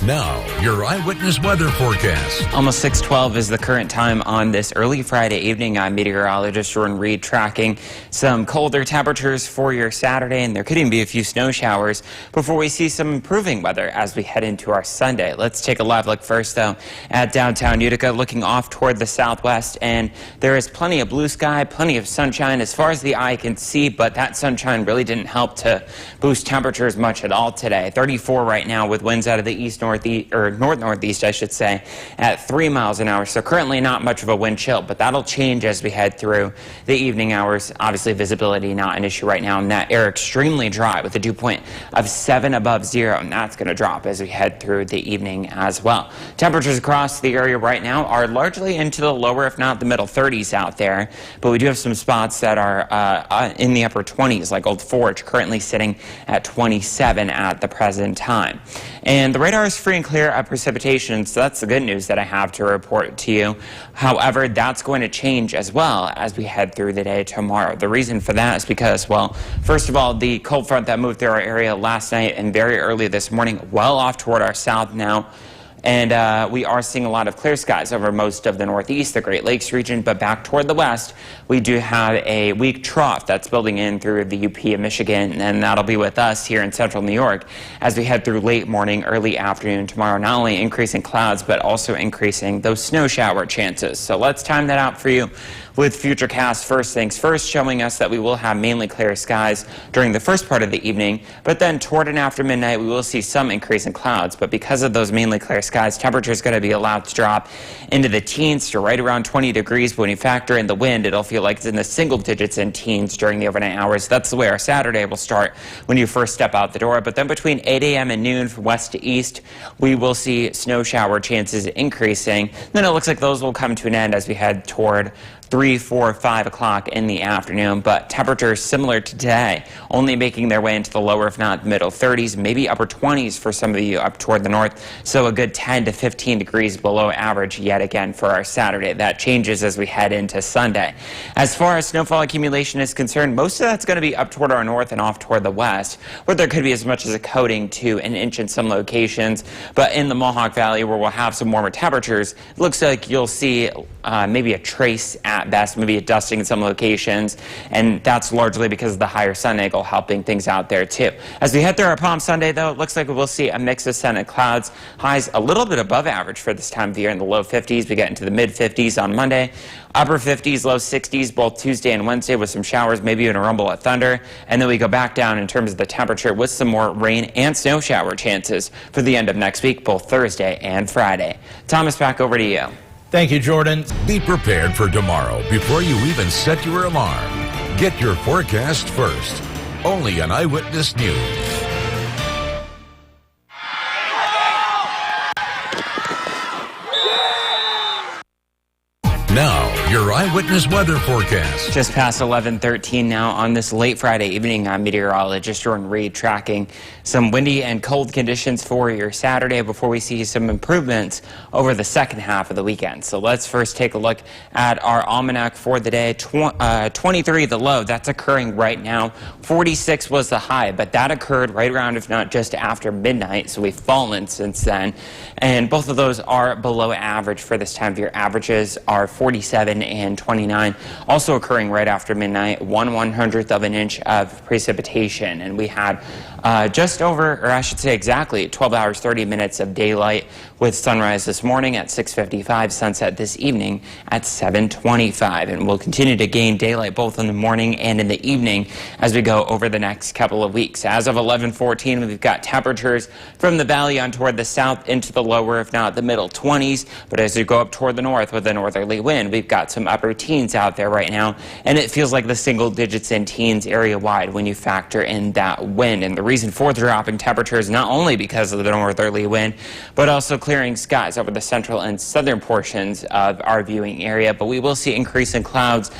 Now, your eyewitness weather forecast. Almost 6:12 is the current time on this early Friday evening. I'm meteorologist Jordan Reed, tracking some colder temperatures for your Saturday, and there could even be a few snow showers before we see some improving weather as we head into our Sunday. Let's take a live look first, though, at downtown Utica, looking off toward the southwest, and there is plenty of blue sky, plenty of sunshine as far as the eye can see, but that sunshine really didn't help to boost temperatures much at all today. 34 right now with winds out of the north-northeast, I should say, at 3 miles an hour. So currently not much of a wind chill, but that'll change as we head through the evening hours. Obviously, visibility not an issue right now, and that air extremely dry with a dew point of 7 above zero, and that's going to drop as we head through the evening as well. Temperatures across the area right now are largely into the lower, if not the middle 30s out there, but we do have some spots that are in the upper 20s, like Old Forge, currently sitting at 27 at the present time. And the radar is free and clear of precipitation, so that's the good news that I have to report to you. However, that's going to change as well as we head through the day tomorrow. The reason for that is because, well, first of all, the cold front that moved through our area last night and very early this morning, well off toward our south now. And we are seeing a lot of clear skies over most of the northeast, the Great Lakes region, but back toward the west, we do have a weak trough that's building in through the UP of Michigan, and that'll be with us here in central New York as we head through late morning, early afternoon tomorrow, not only increasing clouds, but also increasing those snow shower chances. So let's time that out for you with Futurecast. First things first, showing us that we will have mainly clear skies during the first part of the evening, but then toward and after midnight, we will see some increase in clouds. But because of those mainly clear skies, temperature is going to be allowed to drop into the teens to right around 20 degrees. But when you factor in the wind, it'll feel like it's in the single digits and teens during the overnight hours. That's the way our Saturday will start when you first step out the door. But then between 8 a.m. and noon from west to east, we will see snow shower chances increasing. Then it looks like those will come to an end as we head toward 3, 4, 5 o'clock in the afternoon, but temperatures similar to today, only making their way into the lower, if not middle 30s, maybe upper 20s for some of you up toward the north. So a good 10 to 15 degrees below average yet again for our Saturday. That changes as we head into Sunday. As far as snowfall accumulation is concerned, most of that's going to be up toward our north and off toward the west, where there could be as much as a coating to an inch in some locations. But in the Mohawk Valley, where we'll have some warmer temperatures, it looks like you'll see maybe a trace at best, maybe a dusting in some locations, and that's largely because of the higher sun angle helping things out there too. As we head through our Palm Sunday, though, it looks like we'll see a mix of sun and clouds. Highs a little bit above average for this time of year in the low 50s. We get into the mid 50s on Monday, upper 50s, low 60s both Tuesday and Wednesday with some showers, maybe even a rumble of thunder, and then we go back down in terms of the temperature with some more rain and snow shower chances for the end of next week, both Thursday and Friday. Thomas, back over to you. Thank you, Jordan. Be prepared for tomorrow before you even set your alarm. Get your forecast first. Only on Eyewitness News. Now, your eyewitness weather forecast. Just past 11:13 now on this late Friday evening. I'm meteorologist Jordan Reed, tracking some windy and cold conditions for your Saturday before we see some improvements over the second half of the weekend. So let's first take a look at our almanac for the day. 23 the low, that's occurring right now. 46 was the high, but that occurred right around, if not just after midnight, so we've fallen since then. And both of those are below average for this time of year. Averages are 47 and 29, also occurring right after midnight, 1/100th of an inch of precipitation. And we had just over, or I should say exactly, 12 hours, 30 minutes of daylight with sunrise this morning at 6:55, sunset this evening at 7:25. And we'll continue to gain daylight both in the morning and in the evening as we go over the next couple of weeks. As of 11:14, we've got temperatures from the valley on toward the south into the lower, if not the middle 20s. But as you go up toward the north with a northerly wind, we've got some upper teens out there right now. And it feels like the single digits in teens area wide when you factor in that wind. And the reason for the dropping temperatures not only because of the northerly wind, but also clearing skies over the central and southern portions of our viewing area. But we will see increasing clouds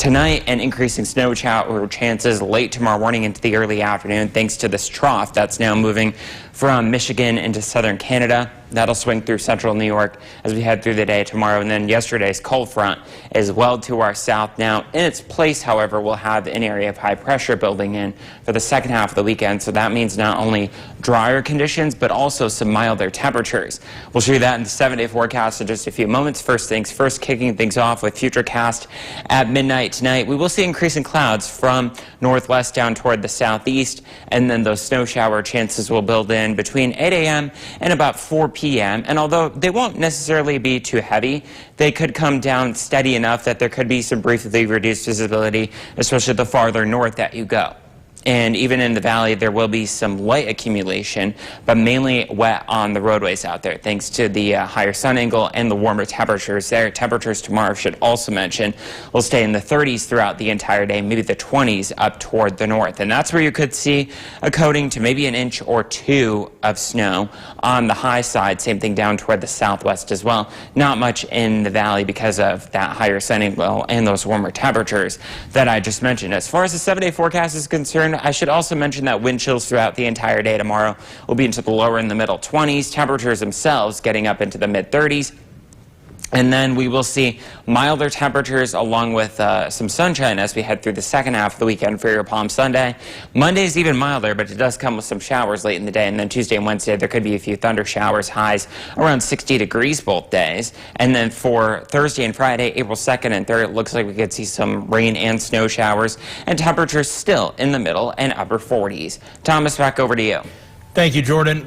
Tonight, an increasing snow shower chances late tomorrow morning into the early afternoon thanks to this trough that's now moving from Michigan into southern Canada. That'll swing through central New York as we head through the day tomorrow. And then yesterday's cold front is well to our south now. In its place, however, we'll have an area of high pressure building in for the second half of the weekend. So that means not only drier conditions, but also some milder temperatures. We'll show you that in the 7-day forecast in just a few moments. First things first, kicking things off with Futurecast at midnight tonight. We will see increasing clouds from northwest down toward the southeast, and then those snow shower chances will build in between 8 a.m. and about 4 p.m. And although they won't necessarily be too heavy, they could come down steady enough that there could be some briefly reduced visibility, especially the farther north that you go. And even in the valley, there will be some light accumulation, but mainly wet on the roadways out there, thanks to the higher sun angle and the warmer temperatures there. Temperatures tomorrow, should also mention, will stay in the 30s throughout the entire day, maybe the 20s up toward the north. And that's where you could see a coating to maybe an inch or two of snow on the high side. Same thing down toward the southwest as well. Not much in the valley because of that higher sun angle and those warmer temperatures that I just mentioned. As far as the 7-day forecast is concerned, I should also mention that wind chills throughout the entire day tomorrow will be into the lower and the middle 20s. Temperatures themselves getting up into the mid 30s. And then we will see milder temperatures along with some sunshine as we head through the second half of the weekend for your Palm Sunday. Monday is even milder, but it does come with some showers late in the day. And then Tuesday and Wednesday, there could be a few thunder showers, highs around 60 degrees both days. And then for Thursday and Friday, April 2nd and 3rd, it looks like we could see some rain and snow showers and temperatures still in the middle and upper 40s. Thomas, back over to you. Thank you, Jordan.